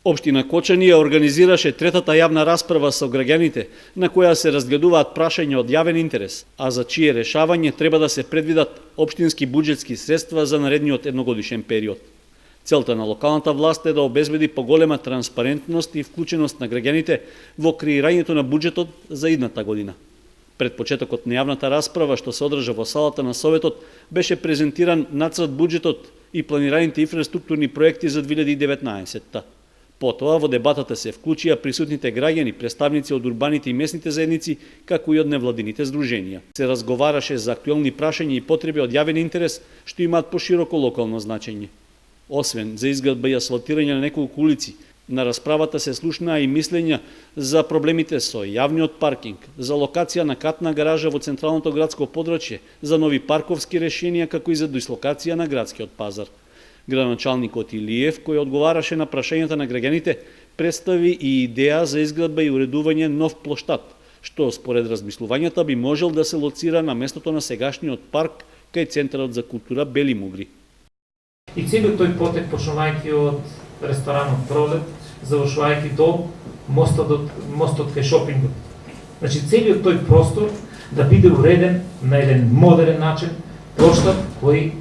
Општина Кочани ја организираше третата јавна расправа со граѓаните, на која се разгледуваат прашања од јавен интерес, а за чие решавање треба да се предвидат општински буџетски средства за наредниот едногодишен период. Целта на локалната власт е да обезбеди поголема транспарентност и вклученост на граѓаните во креирањето на буџетот за идната година. Пред почетокот на јавната расправа, што се одржа во салата на Советот, беше презентиран нацрт буџетот и планираните инфраструктурни проекти за 2019-та. Потоа во дебатата се вклучија присутните граѓани, представници од урбаните и местните заедници, како и од невладините здруженија. Се разговараше за актуелни прашања и потреби од јавен интерес, што имаат пошироко локално значење. Освен за изградба и асфалтирање на неколку улици, на расправата се слушнаа и мислења за проблемите со јавниот паркинг, за локација на катна гаража во централното градско подрачје, за нови парковски решенија, како и за дислокација на градскиот пазар. Градоначалникот Илиев, кој одговараше на прашањата на граѓаните, представи и идеја за изградба и уредување нов плоштад, што според размислувањата би можел да се лоцира на местото на сегашниот парк кај Центарот за култура Бели Мугри. И целиот тој потек, почнувајќи од ресторанот Пролет, завршувајќи до мостот кај шопингот. Значи целиот тој простор да биде уреден на еден модерен начин, плоштад кој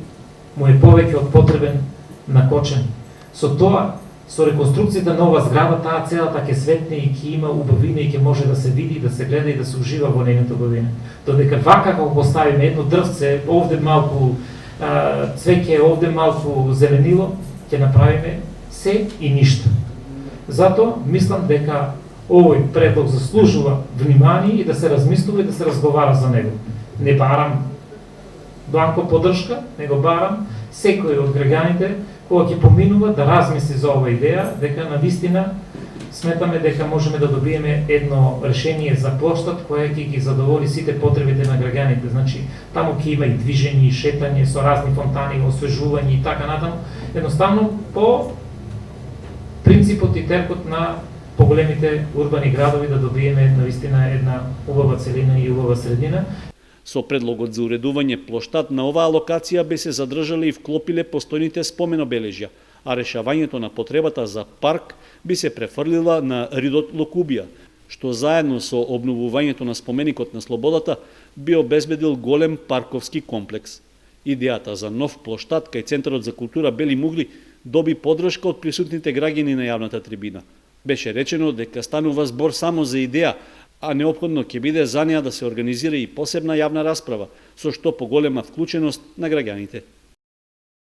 му е повеќе од потребен на Кочани. Со тоа, со реконструкцијата на ова зграда, таа целата ќе светне и ќе има убавина и ќе може да се види, да се гледа и да се ужива во нејната убавина. Додека вака кога поставиме едно дрвце, овде малку цвеќе, овде малку зеленило, ќе направиме се и ништо. Затоа мислам дека овој предлог заслужува внимание и да се размислува и да се разговара за него. Не барам бланко поддршка, него барам секој од граѓаните кога ќе поминува да размисли за оваа идеја, дека навистина сметаме дека можеме да добиеме едно решение за плоштад која ќе ги задоволи сите потребите на граѓаните. Значи, таму ќе има и движење, и шетање со разни фонтани, освежување и така натаму. Едноставно по принципот и теркот на поголемите урбани градови да добиеме навистина една убава целина и убава средина. Со предлогот за уредување плоштад на оваа локација би се задржале и вклопиле постојните споменобележја, а решавањето на потребата за парк би се префрлила на Ридот Локубија, што заедно со обновувањето на споменикот на слободата би обезбедил голем парковски комплекс. Идејата за нов плоштад кај Центарот за култура Бели Мугли доби поддршка од присутните граѓани на јавната трибина. Беше речено дека станува збор само за идеја, а неопходно ќе биде за неа да се организира и посебна јавна расправа, со што поголема вклученост на граѓаните.